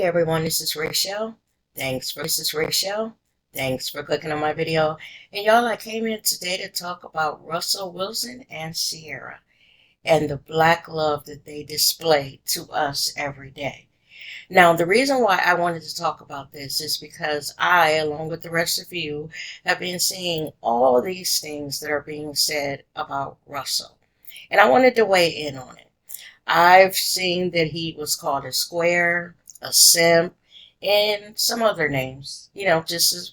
everyone, this is Rachel. Thanks for clicking on my video. And y'all, I came in today to talk about Russell Wilson and Ciara and the black love that they display to us every day. Now, the reason why I wanted to talk about this is because I, along with the rest of you, have been seeing all these things that are being said about Russell. And I wanted to weigh in on it. I've seen that he was called a square, a simp, and some other names. Just as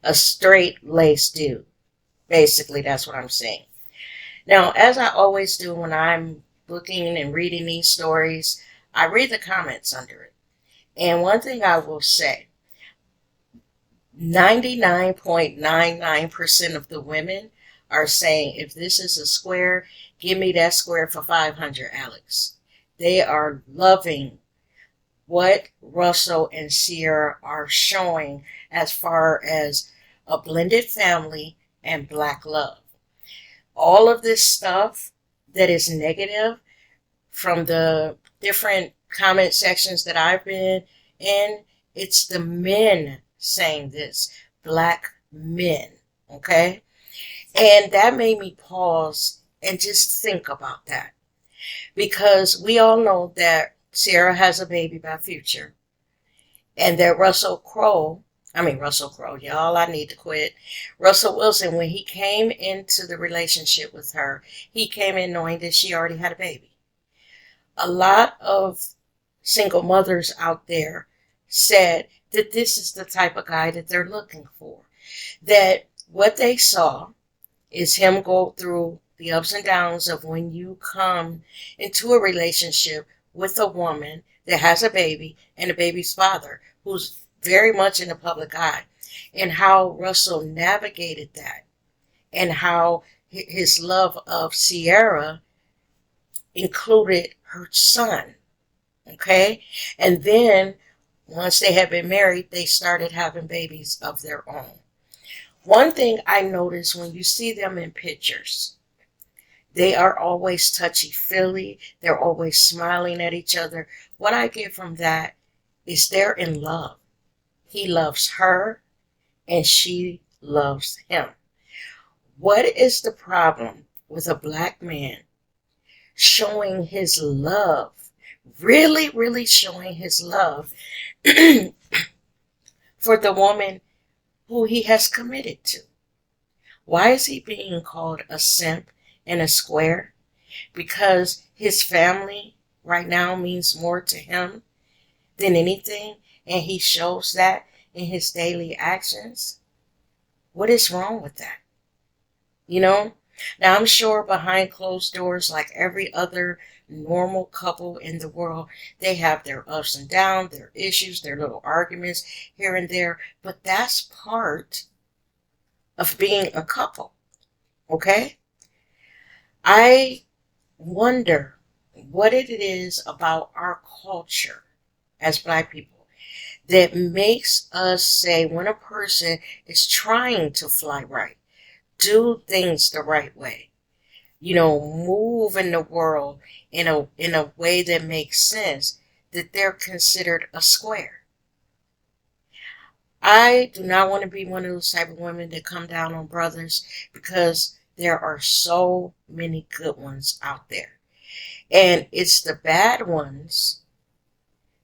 a straight-laced dude. Basically, that's what I'm saying. Now, as I always do when I'm looking and reading these stories, I read the comments under it. And one thing I will say, 99.99% of the women are saying, if this is a square, give me that square for 500, Alex. They are loving what Russell and Ciara are showing as far as a blended family and black love. All of this stuff that is negative from the different comment sections that I've been in, it's the men saying this, black men, okay? And that made me pause and just think about that. Because we all know that Ciara has a baby by Future. And that Russell Crowe, y'all, I need to quit. Russell Wilson, when he came into the relationship with her, he came in knowing that she already had a baby. A lot of single mothers out there said that this is the type of guy that they're looking for. That what they saw is him go through the ups and downs of when you come into a relationship with a woman that has a baby and a baby's father who's very much in the public eye, and how Russell navigated that, and how his love of Ciara included her son, okay? And then once they had been married, they started having babies of their own. One thing I notice when you see them in pictures, they are always touchy-feely. They're always smiling at each other. What I get from that is they're in love. He loves her and she loves him. What is the problem with a black man showing his love, really showing his love for the woman who he has committed to? Why is he being called a simp and a square? Because his family right now means more to him than anything, and he shows that in his daily actions? What is wrong with that? Now I'm sure behind closed doors, like every other normal couple in the world, they have their ups and downs, their issues, their little arguments here and there, but that's part of being a couple, okay? I wonder what it is about our culture as black people that makes us say when a person is trying to fly right, do things the right way, move in the world in a way that makes sense, that they're considered a square. I do not want to be one of those type of women that come down on brothers, because there are so many good ones out there. And it's the bad ones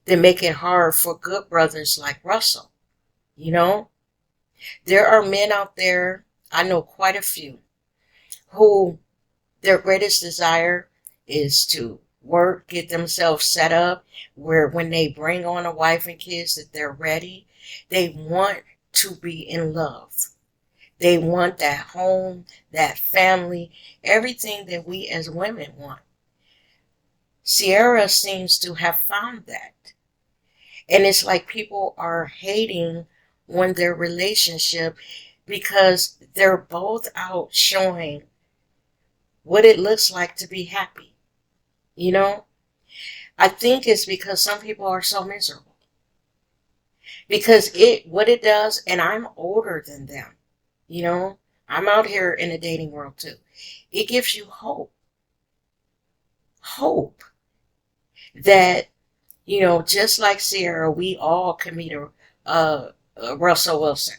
that make it hard for good brothers like Russell. There are men out there, I know quite a few, who their greatest desire is to work, get themselves set up, where when they bring on a wife and kids that they're ready. They want to be in love. They want that home, that family, everything that we as women want. Ciara seems to have found that. And it's like people are hating on their relationship because they're both out showing what it looks like to be happy. I think it's because some people are so miserable. Because what it does, and I'm older than them, I'm out here in the dating world too. It gives you hope. Hope that You know, just like Ciara, we all can meet a Russell Wilson.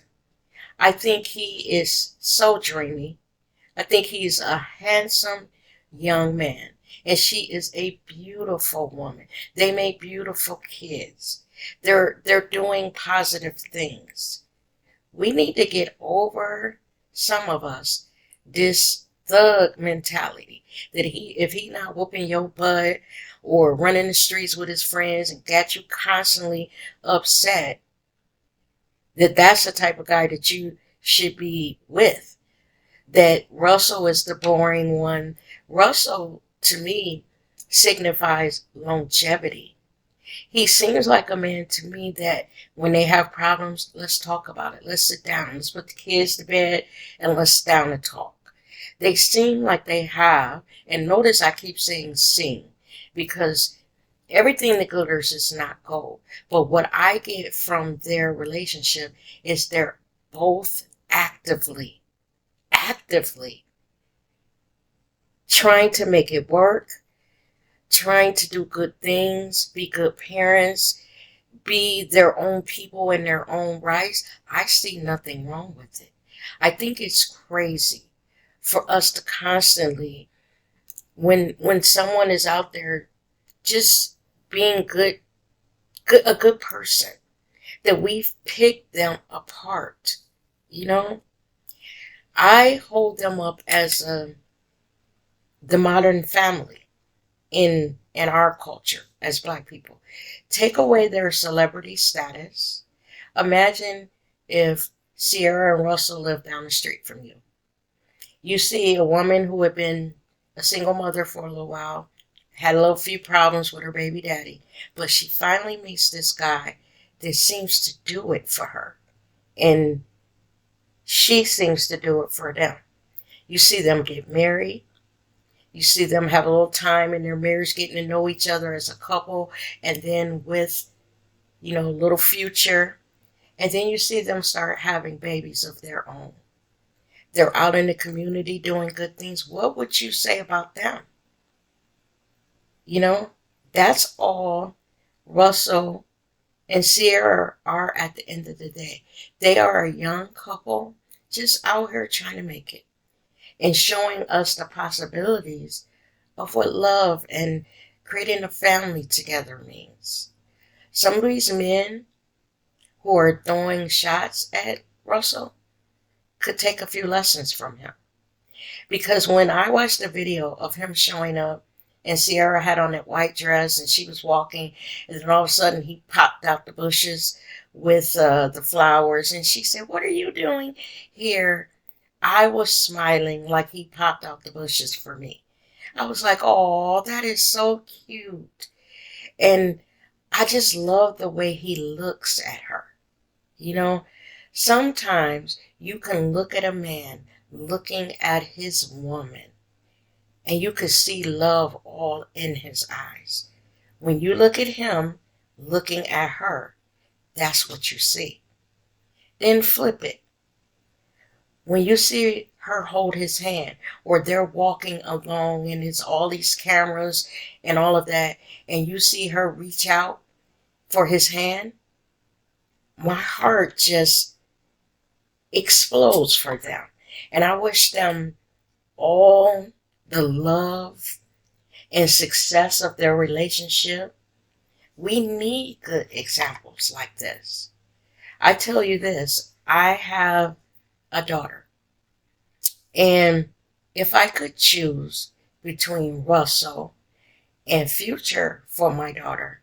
I think he is so dreamy. I think he's a handsome young man. And she is a beautiful woman. They make beautiful kids. They're doing positive things. We need to get over, some of us, this thug mentality that if he not whooping your butt or running the streets with his friends and got you constantly upset, that's the type of guy that you should be with. That Russell is the boring one. Russell, to me, signifies longevity. He seems like a man to me that when they have problems, let's talk about it. Let's sit down. Let's put the kids to bed and let's sit down and talk. They seem like they have, and notice I keep saying seem, because everything that glitters is not gold. But what I get from their relationship is they're both actively trying to make it work, trying to do good things, be good parents, be their own people in their own rights. I see nothing wrong with it. I think it's crazy for us to constantly, when someone is out there just being a good person, that we've picked them apart. You know, I hold them up as the modern family in our culture as Black people. Take away their celebrity status. Imagine if Ciara and Russell lived down the street from you. You see a woman who had been a single mother for a little while, had a little few problems with her baby daddy, but she finally meets this guy that seems to do it for her. And she seems to do it for them. You see them get married. You see them have a little time in their marriage getting to know each other as a couple, and then with, a little future. And then you see them start having babies of their own. They're out in the community doing good things. What would you say about them? That's all Russell and Ciara are at the end of the day. They are a young couple just out here trying to make it and showing us the possibilities of what love and creating a family together means. Some of these men who are throwing shots at Russell could take a few lessons from him. Because when I watched the video of him showing up and Ciara had on that white dress and she was walking, and then all of a sudden he popped out the bushes with the flowers, and she said, "What are you doing here?" I was smiling like he popped out the bushes for me. I was like, "Oh, that is so cute." And I just love the way he looks at her. Sometimes you can look at a man looking at his woman and you can see love all in his eyes. When you look at him looking at her, that's what you see. Then flip it. When you see her hold his hand, or they're walking along and it's all these cameras and all of that, and you see her reach out for his hand, my heart just explodes for them. And I wish them all the love and success of their relationship. We need good examples like this. I tell you this, I have a daughter. And if I could choose between Russell and Future for my daughter,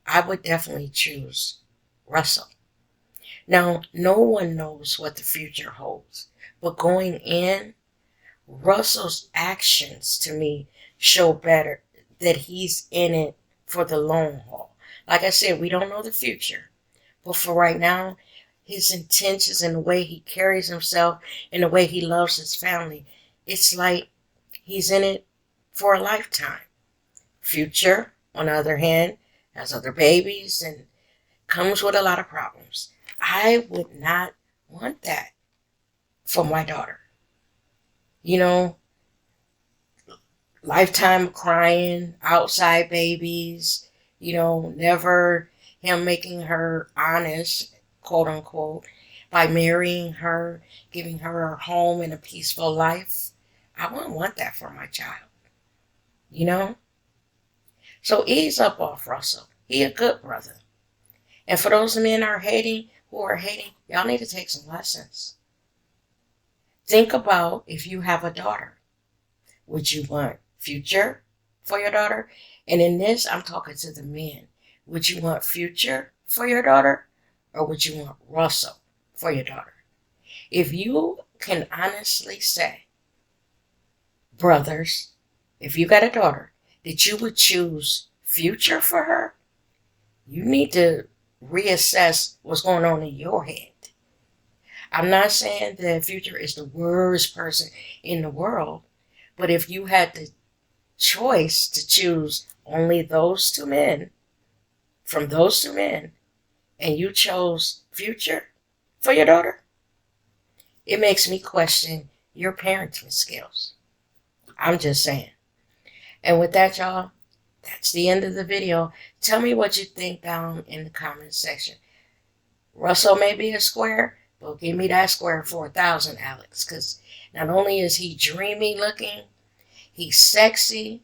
I would definitely choose Russell. Now, no one knows what the future holds, but going in, Russell's actions to me show better that he's in it for the long haul. Like I said, we don't know the future, but for right now, his intentions and the way he carries himself and the way he loves his family, it's like he's in it for a lifetime. Future, on the other hand, has other babies and comes with a lot of problems. I would not want that for my daughter. Lifetime crying, outside babies, Never him making her honest, quote unquote, by marrying her, giving her a home and a peaceful life. I wouldn't want that for my child, you know? So ease up off Russell. He a good brother. And for those men who are hating, y'all need to take some lessons. Think about if you have a daughter. Would you want future for your daughter? And in this, I'm talking to the men. Would you want future for your daughter? Or would you want Russell for your daughter? If you can honestly say, brothers, if you got a daughter, that you would choose future for her, you need to reassess what's going on in your head. I'm not saying that Future is the worst person in the world, but if you had the choice to choose only those two men, from those two men, and you chose Future for your daughter, it makes me question your parenting skills. I'm just saying. And with that, y'all, that's the end of the video. Tell me what you think down in the comment section. Russell may be a square, but give me that square for 1,000, Alex. Because not only is he dreamy looking, he's sexy,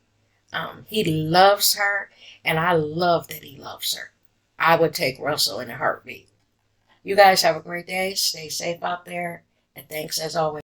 he loves her, and I love that he loves her. I would take Russell in a heartbeat. You guys have a great day. Stay safe out there. And thanks as always.